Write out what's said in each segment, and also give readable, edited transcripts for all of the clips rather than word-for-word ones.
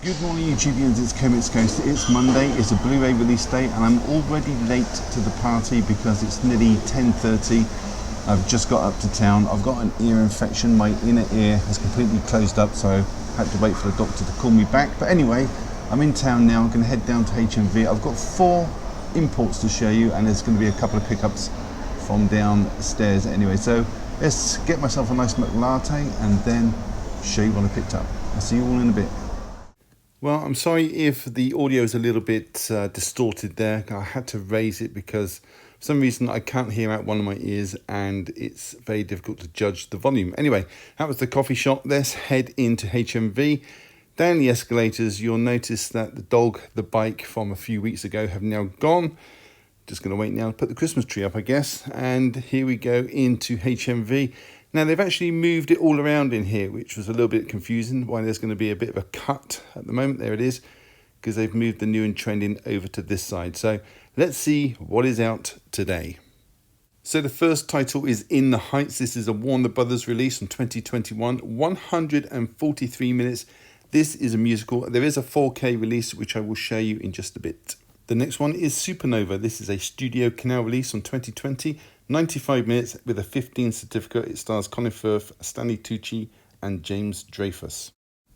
Good morning YouTubians, it's Kermit's Ghost. It's Monday, it's a Blu-ray release day and I'm already late to the party because it's nearly 10:30. I've just got up to town. I've got an ear infection, my inner ear has completely closed up, so I had to wait for the doctor to call me back. But anyway, I'm in town now, I'm going to head down to HMV. I've got 4 imports to show you and there's going to be a couple of pickups from downstairs anyway. So let's get myself a nice McLatte and then show you what I picked up. I'll see you all in a bit. Well, I'm sorry if the audio is a little bit distorted there. I had to raise it because for some reason I can't hear out one of my ears and it's very difficult to judge the volume. Anyway, that was the coffee shop. Let's head into HMV. Down the escalators, you'll notice that the dog, the bike from a few weeks ago have now gone. Just going to wait now to put the Christmas tree up, I guess. And here we go into HMV. Now, they've actually moved it all around in here, which was a little bit confusing, why there's going to be a bit of a cut at the moment. There it is, because they've moved the new and trending over to this side. So let's see what is out today. So the first title is In the Heights. This is a Warner Brothers release from 2021, 143 minutes. This is a musical. There is a 4K release, which I will show you in just a bit. The next one is Supernova. This is a Studio Canal release from 2020, 95 minutes with a 15 certificate. It stars Colin Firth, Stanley Tucci and James Dreyfus.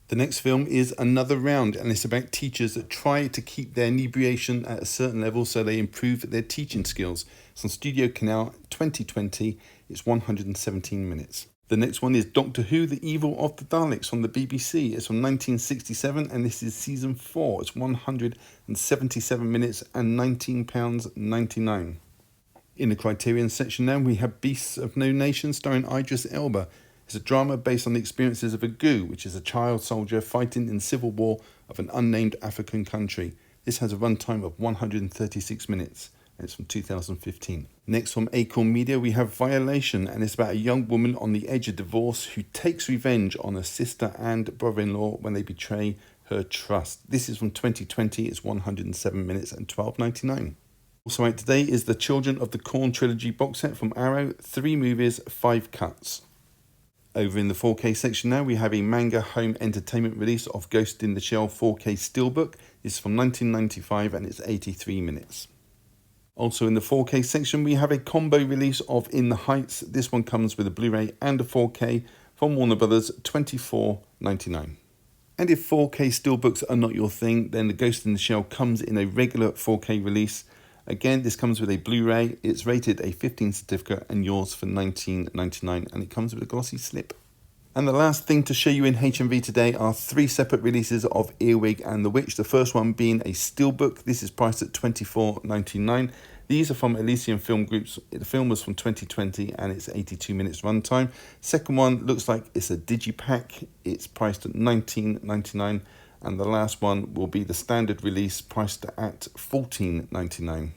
The next film is Another Round, and it's about teachers that try to keep their inebriation at a certain level so they improve their teaching skills. It's on Studio Canal 2020. It's 117 minutes. The next one is Doctor Who, The Evil of the Daleks from the BBC. It's from 1967 and this is season 4. It's 177 minutes and £19.99. In the Criterion section now, we have Beasts of No Nation starring Idris Elba. It's a drama based on the experiences of a GU, which is a child soldier fighting in the civil war of an unnamed African country. This has a runtime of 136 minutes. It's from 2015. Next from Acorn Media, we have Violation, and it's about a young woman on the edge of divorce who takes revenge on her sister and brother-in-law when they betray her trust. This is from 2020. It's 107 minutes and £12.99. Also out today is the Children of the Corn trilogy box set from Arrow. 3 movies, 5 cuts. Over in the 4K section now, we have a manga home entertainment release of Ghost in the Shell 4K Steelbook. This is from 1995 and it's 83 minutes. Also in the 4K section, we have a combo release of In the Heights. This one comes with a Blu-ray and a 4K from Warner Brothers, $24.99. And if 4K steelbooks are not your thing, then the Ghost in the Shell comes in a regular 4K release. Again, this comes with a Blu-ray. It's rated a 15 certificate and yours for $19.99, and it comes with a glossy slip. And the last thing to show you in HMV today are 3 separate releases of Earwig and the Witch. The first one being a steelbook. This is priced at $24.99. These are from Elysium Film Groups. The film was from 2020 and it's 82 minutes runtime. Second one looks like it's a digipack. It's priced at $19.99. And the last one will be the standard release priced at $14.99.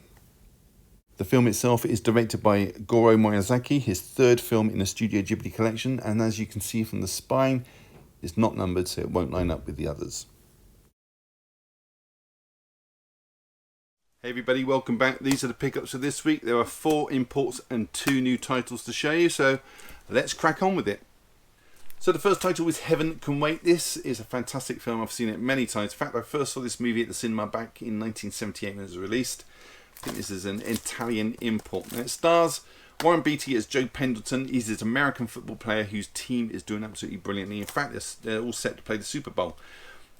The film itself is directed by Goro Miyazaki, his 3rd film in the Studio Ghibli collection, and as you can see from the spine, it's not numbered, so it won't line up with the others. Hey everybody, welcome back. These are the pickups for this week. There are 4 imports and 2 new titles to show you, so let's crack on with it. So the first title is Heaven Can Wait. This is a fantastic film. I've seen it many times. In fact, I first saw this movie at the cinema back in 1978 when it was released. I think this is an Italian import. Now it stars Warren Beatty as Joe Pendleton. He's this American football player whose team is doing absolutely brilliantly. In fact, they're all set to play the Super Bowl.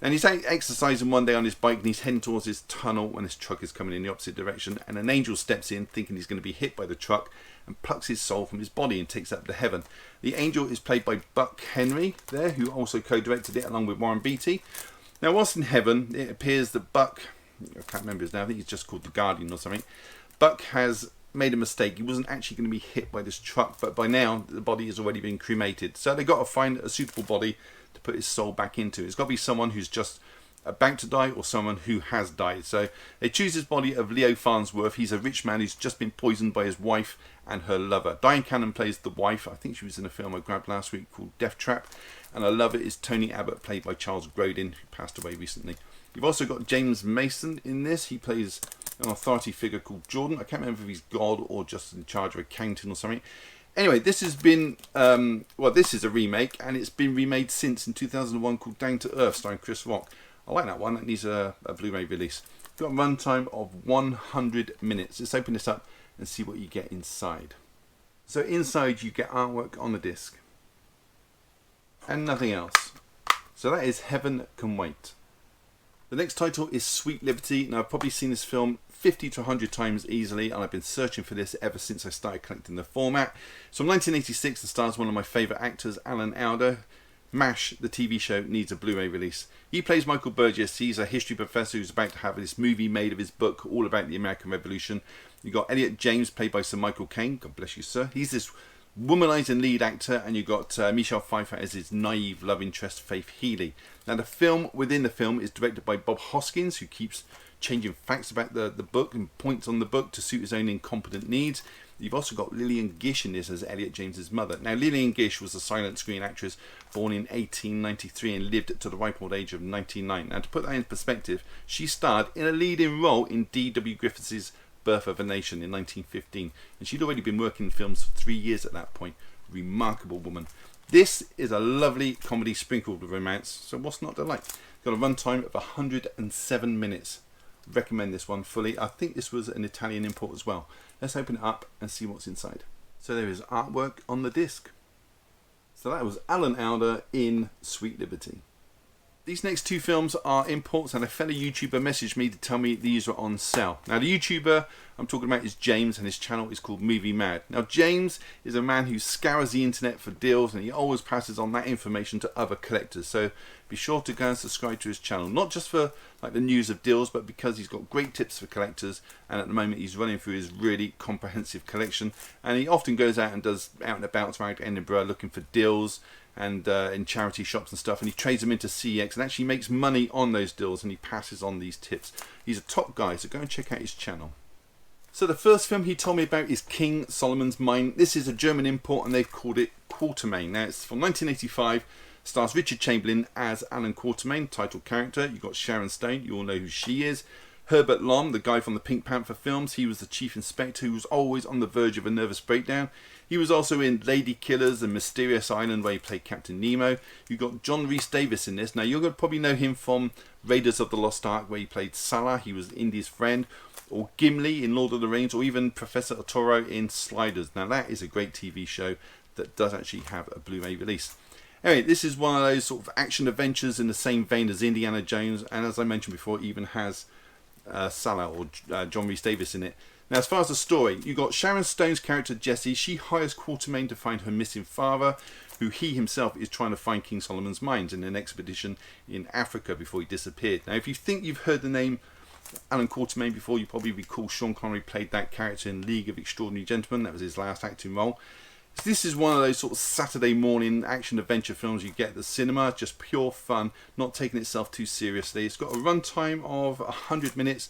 And he's exercising one day on his bike and he's heading towards his tunnel when his truck is coming in the opposite direction. And an angel steps in thinking he's going to be hit by the truck and plucks his soul from his body and takes it up to heaven. The angel is played by Buck Henry there, who also co-directed it along with Warren Beatty. Now, whilst in heaven, it appears that Buck, I can't remember his name, I think he's just called the Guardian or something. Buck has made a mistake. He wasn't actually going to be hit by this truck, but by now the body has already been cremated. So they've got to find a suitable body to put his soul back into. It's got to be someone who's just about to die or someone who has died. So they choose his body of Leo Farnsworth. He's a rich man who's just been poisoned by his wife and her lover. Diane Cannon plays the wife. I think she was in a film I grabbed last week called Death Trap. And her lover is Tony Abbott, played by Charles Grodin, who passed away recently. You've also got James Mason in this. He plays an authority figure called Jordan. I can't remember if he's God or just in charge of accounting or something. Anyway, this has been, this is a remake, and it's been remade since in 2001 called Down to Earth, starring Chris Rock. I like that one. That needs a Blu-ray release. Got a runtime of 100 minutes. Let's open this up and see what you get inside. So inside you get artwork on the disc and nothing else. So that is Heaven Can Wait. The next title is Sweet Liberty. Now I've probably seen this film 50 to 100 times easily, and I've been searching for this ever since I started collecting the format. So in 1986, it stars one of my favourite actors, Alan Alda. MASH, the TV show, needs a Blu-ray release. He plays Michael Burgess. He's a history professor who's about to have this movie made of his book all about the American Revolution. You've got Elliot James, played by Sir Michael Caine. God bless you, sir. He's this womanizing lead actor, and you've got Michelle Pfeiffer as his naive love interest, Faith Healy. Now the film within the film is directed by Bob Hoskins, who keeps changing facts about the book and points on the book to suit his own incompetent needs. You've also got Lillian Gish in this as Elliot James's mother. Now Lillian Gish was a silent screen actress born in 1893 and lived to the ripe old age of 99. Now to put that in perspective, she starred in a leading role in D.W. Griffiths' Birth of a Nation in 1915, and she'd already been working in films for 3 years at that point. Remarkable woman. This is a lovely comedy sprinkled with romance, so what's not to like? Got a runtime of 107 minutes. Recommend this one fully. I think this was an Italian import as well. Let's open it up and see what's inside. So there is artwork on the disc. So that was Alan Alda in Sweet Liberty. These next two films are imports, and a fellow YouTuber messaged me to tell me these are on sale. Now the YouTuber I'm talking about is James, and his channel is called Movie Mad. Now James is a man who scours the internet for deals, and he always passes on that information to other collectors. So be sure to go and subscribe to his channel, not just for like the news of deals, but because he's got great tips for collectors, and at the moment he's running through his really comprehensive collection, and he often goes out and does out and about around Edinburgh looking for deals and in charity shops and stuff, and he trades them into CX and actually makes money on those deals, and he passes on these tips. He's a top guy, so go and check out his channel. So the first film he told me about is King Solomon's Mine. This is a German import, and they've called it Quartermaine. Now it's from 1985, stars Richard Chamberlain as Alan Quartermaine, title character. You've got Sharon Stone, you all know who she is. Herbert Lom, the guy from the Pink Panther films, he was the chief inspector who was always on the verge of a nervous breakdown. He was also in Lady Killers and Mysterious Island, where he played Captain Nemo. You've got John Rhys Davies in this. Now you're going to probably know him from Raiders of the Lost Ark, where he played Salah, he was Indy's friend, or Gimli in Lord of the Rings, or even Professor Otoro in Sliders. Now that is a great TV show that does actually have a Blu-ray release. Anyway, this is one of those sort of action adventures in the same vein as Indiana Jones, and as I mentioned before, it even has Salah or John Rhys Davies in it. Now as far as the story, you've got Sharon Stone's character Jessie. She hires Quartermaine to find her missing father, who he himself is trying to find King Solomon's Mines in an expedition in Africa before he disappeared. Now if you think you've heard the name Alan Quartermaine before, you probably recall Sean Connery played that character in League of Extraordinary Gentlemen. That was his last acting role. So this is one of those sort of Saturday morning action adventure films you get at the cinema, just pure fun, not taking itself too seriously. It's got a runtime of 100 minutes,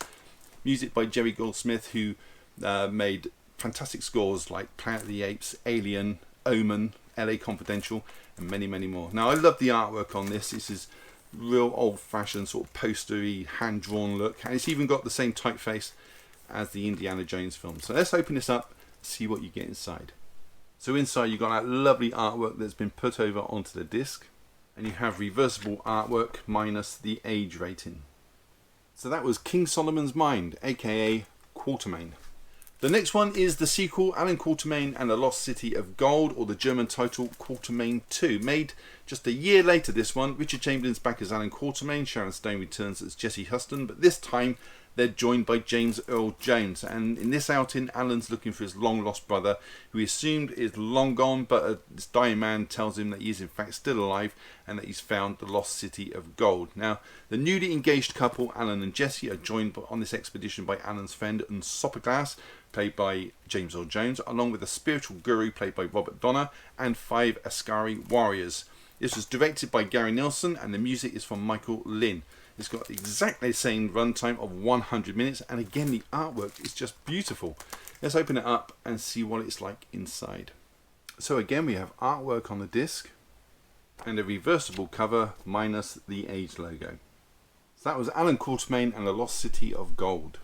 music by Jerry Goldsmith, who made fantastic scores like Planet of the Apes, Alien, Omen, LA Confidential, and many, many more. Now I love the artwork on this. This is real old-fashioned sort of postery, hand-drawn look, and it's even got the same typeface as the Indiana Jones film. So let's open this up, see what you get inside. So inside you've got that lovely artwork that's been put over onto the disc, and you have reversible artwork minus the age rating. So that was King Solomon's Mine, aka Quartermaine. The next one is the sequel, Alan Quartermaine and the Lost City of Gold, or the German title Quartermaine 2. Made just a year later, this one. Richard Chamberlain's back as Alan Quartermaine, Sharon Stone returns as Jessie Huston, but this time they're joined by James Earl Jones, and in this outing Alan's looking for his long lost brother, who he assumed is long gone, but this dying man tells him that he is in fact still alive and that he's found the lost city of gold. Now the newly engaged couple Alan and Jessie are joined on this expedition by Alan's friend Unsopaglas, played by James Earl Jones, along with a spiritual guru played by Robert Donner, and 5 Askari warriors. This was directed by Gary Nilsson, and the music is from Michael Lynn. It's got exactly the same runtime of 100 minutes, and again the artwork is just beautiful. Let's open it up and see what it's like inside. So again we have artwork on the disc and a reversible cover minus the age logo. So that was Alan Quartermaine and the Lost City of Gold.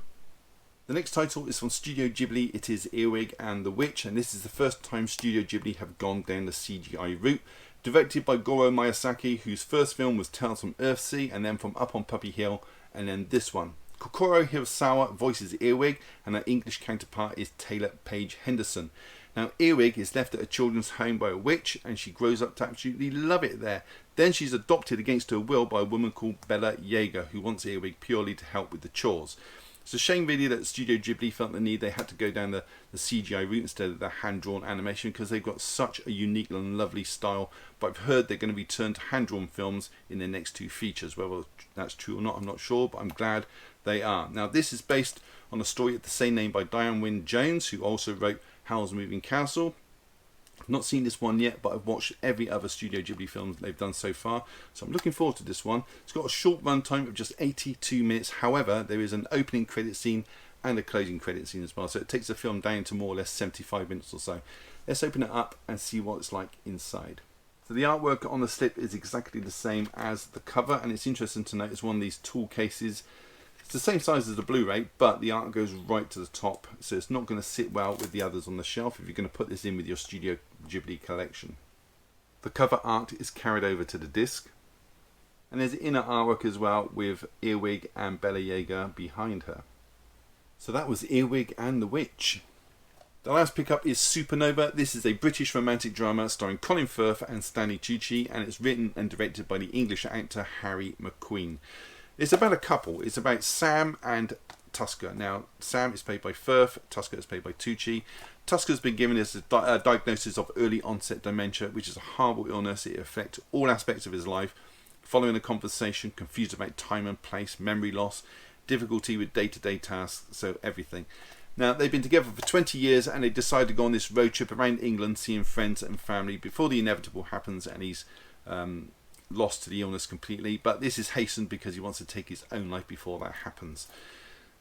The next title is from Studio Ghibli. It is Earwig and the Witch, and this is the first time Studio Ghibli have gone down the CGI route. Directed by Goro Miyazaki, whose first film was Tales from Earthsea, and then from Up on Puppy Hill, and then this one. Kokoro Hirasawa voices Earwig, and her English counterpart is Taylor Paige Henderson. Now, Earwig is left at a children's home by a witch, and she grows up to absolutely love it there. Then she's adopted against her will by a woman called Bella Yaga, who wants Earwig purely to help with the chores. It's a shame really that Studio Ghibli felt the need they had to go down the CGI route instead of the hand-drawn animation, because they've got such a unique and lovely style. But I've heard they're going to return to hand-drawn films in their next 2 features. Whether that's true or not, I'm not sure, but I'm glad they are. Now, this is based on a story of the same name by Diane Wynne Jones, who also wrote Howl's Moving Castle. I've not seen this one yet, but I've watched every other Studio Ghibli film they've done so far, so I'm looking forward to this one. It's got a short runtime of just 82 minutes. However, there is an opening credit scene and a closing credit scene as well, so it takes the film down to more or less 75 minutes or so. Let's open it up and see what it's like inside. So the artwork on the slip is exactly the same as the cover, and it's interesting to note it's one of these tool cases. It's the same size as the Blu-ray, but the art goes right to the top, so it's not going to sit well with the others on the shelf if you're going to put this in with your Studio Ghibli collection. The cover art is carried over to the disc, and there's inner artwork as well with Earwig and Bella Yaga behind her. So that was Earwig and the Witch. The last pickup is Supernova. This is a British romantic drama starring Colin Firth and Stanley Tucci, and it's written and directed by the English actor Harry McQueen. It's about a couple. It's about Sam and Tusker. Now, Sam is played by Firth, Tusker is played by Tucci. Tusker's been given a diagnosis of early onset dementia, which is a horrible illness. It affects all aspects of his life. Following a conversation, confused about time and place, memory loss, difficulty with day-to-day tasks, so everything. Now, they've been together for 20 years, and they decided to go on this road trip around England, seeing friends and family before the inevitable happens, and he's lost to the illness completely. But this is hastened because he wants to take his own life before that happens.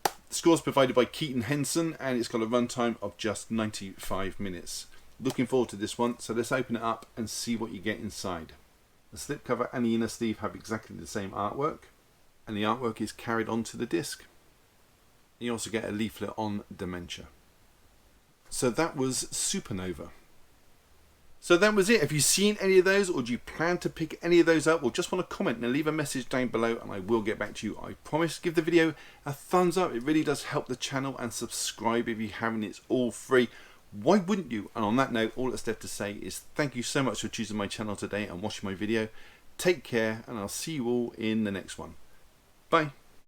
The score is provided by Keaton Henson, and it's got a runtime of just 95 minutes. Looking forward to this one, so let's open it up and see what you get inside. The slipcover and the inner sleeve have exactly the same artwork, and the artwork is carried onto the disc. You also get a leaflet on dementia. So that was Supernova. So that was it. Have you seen any of those, or do you plan to pick any of those up? Or just want to comment and leave a message down below, and I will get back to you. I promise. Give the video a thumbs up. It really does help the channel, and subscribe if you haven't. It's all free. Why wouldn't you? And on that note, all that's left to say is thank you so much for choosing my channel today and watching my video. Take care, and I'll see you all in the next one. Bye.